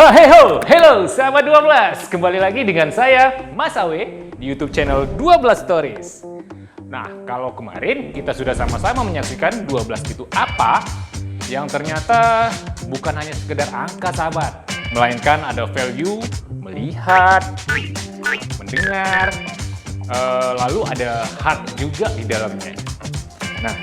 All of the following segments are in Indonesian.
Hello sahabat 12. Kembali lagi dengan saya Mas Awe di YouTube channel 12 Stories. Nah, kalau kemarin kita sudah sama-sama menyaksikan 12 itu apa, yang ternyata bukan hanya sekedar angka sahabat, melainkan ada value melihat, mendengar, lalu ada heart juga di dalamnya. Nah,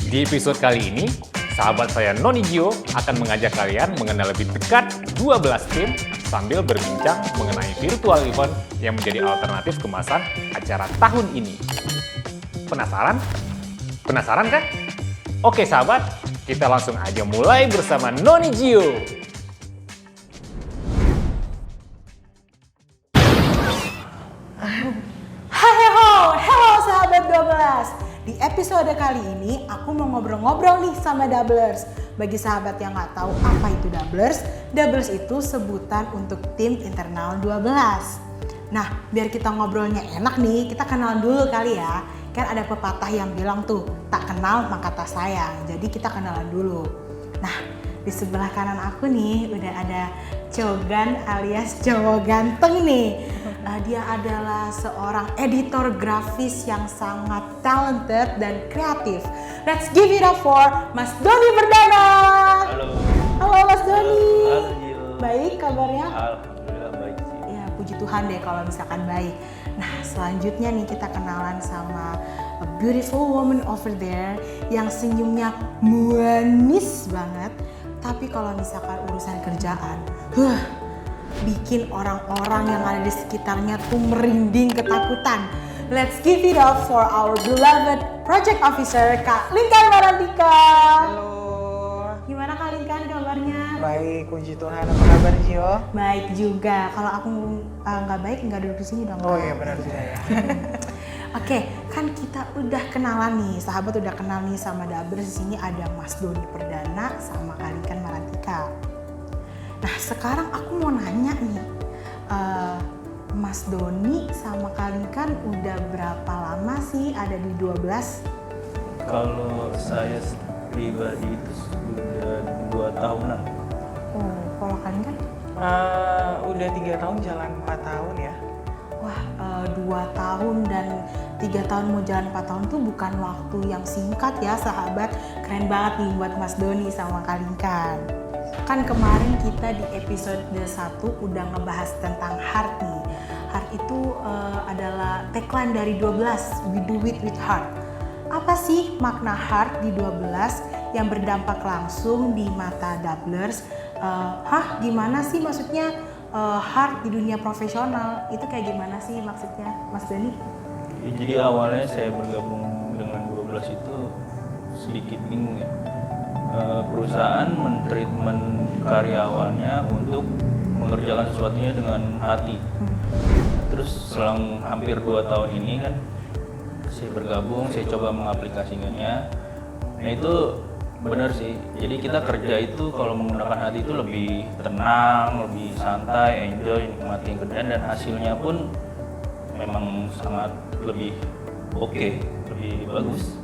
di episode kali ini sahabat saya Noni Gio akan mengajak kalian mengenal lebih dekat 12 tim sambil berbincang mengenai virtual event yang menjadi alternatif kemasan acara tahun ini. Penasaran? Penasaran kan? Oke sahabat, kita langsung aja mulai bersama Noni Gio. Halo sahabat 12. Di episode kali ini aku mau ngobrol-ngobrol nih sama Doublers. Bagi sahabat yang nggak tahu apa itu Doublers itu sebutan untuk tim internal 12. Nah, biar kita ngobrolnya enak nih, kita kenalan dulu kali ya. Kan ada pepatah yang bilang tuh, tak kenal maka tak sayang. Jadi kita kenalan dulu. Nah, di sebelah kanan aku nih udah ada Cogan alias cowok ganteng nih. Dia adalah seorang editor grafis yang sangat talented dan kreatif. Let's give it up for Mas Doni Perdana. Halo Mas Doni. Halo Gio. Baik kabarnya? Alhamdulillah baik sih. Ya puji Tuhan deh kalau misalkan baik. Nah selanjutnya nih kita kenalan sama a beautiful woman over there yang senyumnya manis banget. Tapi kalau misalkan urusan kerjaan, bikin orang-orang yang ada di sekitarnya tuh merinding ketakutan. Let's give it up for our beloved Project Officer Kak Linkan Marantika. Halo. Gimana Kak Linkan kabarnya? Baik, puji Tuhan. Apa kabar Gio? Baik juga. Kalau aku nggak baik nggak duduk di sini dong. Oh Kak. iya benar juga ya. Oke, kan kita udah kenalan nih, sahabat udah kenal nih sama Doublers. Di sini ada Mas Doni Perdana sama Kak Linkan Marantika. Nah sekarang aku mau nanya nih, Mas Doni sama Kak Linkan udah berapa lama sih ada di 12? Kalau saya pribadi itu sudah 2 tahunan. Oh, kalau Kak Linkan? Udah 3 tahun jalan 4 tahun ya. Wah, 2 tahun dan 3 tahun mau jalan 4 tahun tuh bukan waktu yang singkat ya sahabat. Keren banget nih buat Mas Doni sama Kak Linkan. Kan kemarin kita di episode 1 udah ngebahas tentang heart nih. Heart itu adalah tagline dari 12, we do it with heart. Apa sih makna heart di 12 yang berdampak langsung di mata Doublers? Gimana sih maksudnya heart di dunia profesional? Itu kayak gimana sih maksudnya Mas Doni? Ya, jadi awalnya saya bergabung dengan 12 itu sedikit bingung ya. Perusahaan mentreatment karyawannya untuk mengerjakan sesuatunya dengan hati. Terus selang hampir 2 tahun ini kan saya bergabung, saya coba mengaplikasikannya. Nah itu benar sih, jadi kita kerja itu kalau menggunakan hati itu lebih tenang, lebih santai, enjoy, nikmatin kerjaan dan hasilnya pun memang sangat lebih oke, lebih bagus.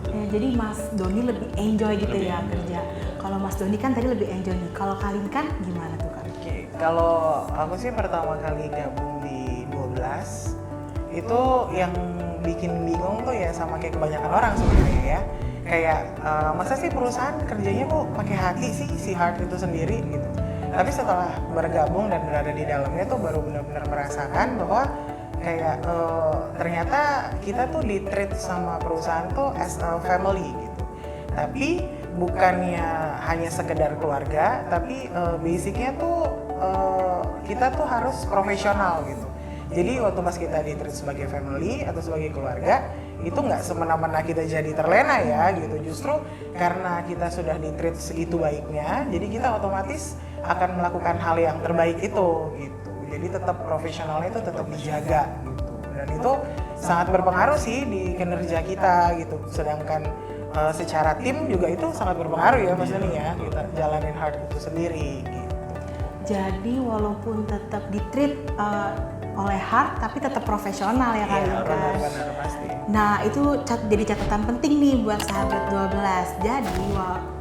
Ya, jadi Mas Doni lebih enjoy gitu Lebih ya enjoy. kerja. Kalau Mas Doni kan tadi lebih enjoy nih. Kalau Kak Linkan gimana tuh Kak? Oke, kalau aku sih pertama kali gabung di 12 itu yang bikin bingung tuh ya sama kayak kebanyakan orang sebenarnya ya. Kayak masa sih perusahaan kerjanya kok pakai hati sih si heart itu sendiri gitu. Tapi setelah bergabung dan berada di dalamnya tuh baru benar-benar merasakan bahwa kayak ternyata kita tuh di-treat sama perusahaan tuh as a family gitu. Tapi bukannya hanya sekedar keluarga, tapi basicnya tuh kita tuh harus profesional gitu. Jadi waktu pas kita di-treat sebagai family atau sebagai keluarga, itu nggak semena-mena kita jadi terlena ya gitu. Justru karena kita sudah di-treat segitu baiknya, jadi kita otomatis akan melakukan hal yang terbaik itu gitu. Jadi tetap profesionalnya itu tetap dijaga gitu. Dan itu sangat berpengaruh sih di kinerja kita gitu. Sedangkan secara tim juga itu sangat berpengaruh ya Mas Doni ya, kita jalanin heart itu sendiri gitu. Jadi walaupun tetap di-treat oleh hard tapi tetap profesional ya kali Iya, kan. benar pasti. Nah itu jadi catatan penting nih buat sahabat 12. Jadi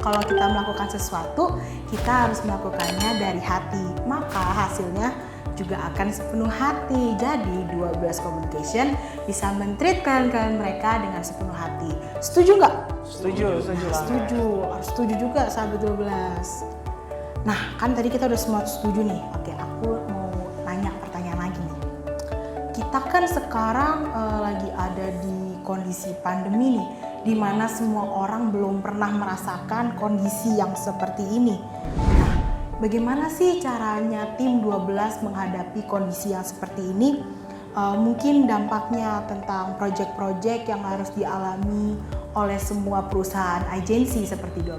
kalau kita melakukan sesuatu, kita harus melakukannya dari hati. Maka hasilnya juga akan sepenuh hati. Jadi 12 Communication bisa men-treat kalian mereka dengan sepenuh hati. Setuju nggak? Setuju banget. Setuju. Harus setuju juga sahabat 12. Nah kan tadi kita udah semua setuju nih. Oke, aku mau tanya pertanyaan lagi nih. Kita kan sekarang lagi ada di kondisi pandemi nih, di mana semua orang belum pernah merasakan kondisi yang seperti ini. Nah, bagaimana sih caranya tim 12 menghadapi kondisi yang seperti ini? Mungkin dampaknya tentang project-project yang harus dialami oleh semua perusahaan agensi seperti 12.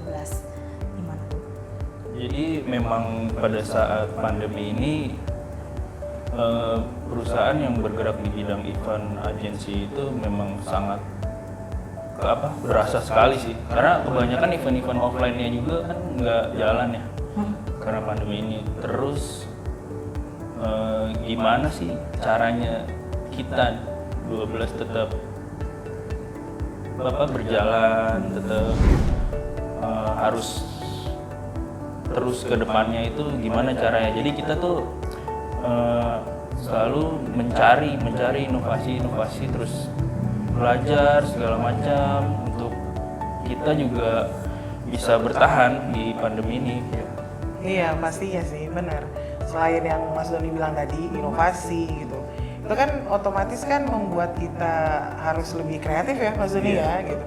Gimana? Jadi memang pada saat pandemi ini perusahaan yang bergerak di bidang event agensi itu memang sangat berasa sekali sih, karena kebanyakan event-event offline-nya juga kan nggak jalan ya karena pandemi ini. Terus gimana sih caranya kita 12 tetap berjalan, tetap harus terus ke depannya, itu gimana caranya? Jadi kita tuh selalu mencari inovasi, terus belajar segala macam untuk kita juga bisa bertahan di pandemi ini. Iya pastinya sih, benar. Selain yang Mas Doni bilang tadi, inovasi gitu, itu kan otomatis kan membuat kita harus lebih kreatif ya Mas Doni ya gitu.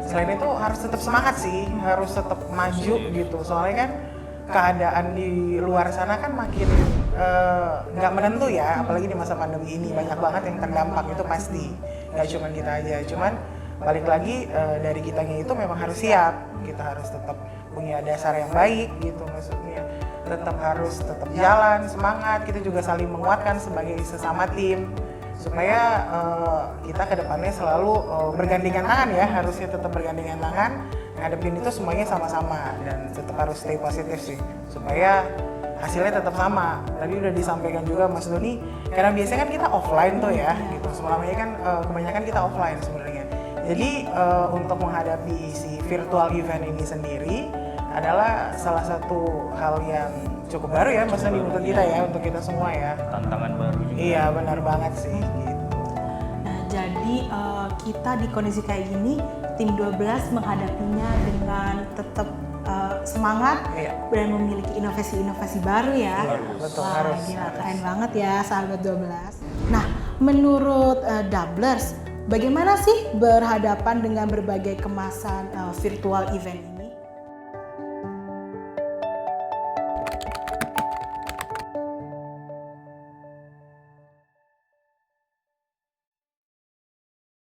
Selain itu harus tetap semangat sih, harus tetap maju gitu. Soalnya kan keadaan di luar sana kan makin nggak menentu ya, apalagi di masa pandemi ini banyak banget yang terdampak, itu pasti. Nggak cuma kita aja, cuman balik lagi dari kitanya itu memang harus siap. Kita harus tetap punya dasar yang baik gitu, maksudnya tetap jalan, semangat. Kita juga saling menguatkan sebagai sesama tim supaya kita ke depannya selalu bergandengan tangan ya, harusnya tetap bergandengan tangan ngadepin itu semuanya sama-sama, dan tetap harus stay positif sih supaya hasilnya tetap sama. Tadi udah disampaikan juga Mas Doni, karena biasanya kan kita offline tuh ya gitu, semuanya kan kebanyakan kita offline sebenarnya. Jadi untuk menghadapi si virtual event ini sendiri adalah salah satu hal yang cukup baru ya Mas Doni untuk kita ya, untuk kita semua ya. Tantangan baru juga. Iya benar banget sih gitu. Nah, jadi kita di kondisi kayak gini, tim 12 menghadapinya dengan tetap semangat dan memiliki inovasi-inovasi baru ya. Betul, Wah, harus. gila, keren banget ya sahabat 12. Nah, menurut Doublers, bagaimana sih berhadapan dengan berbagai kemasan virtual event ini?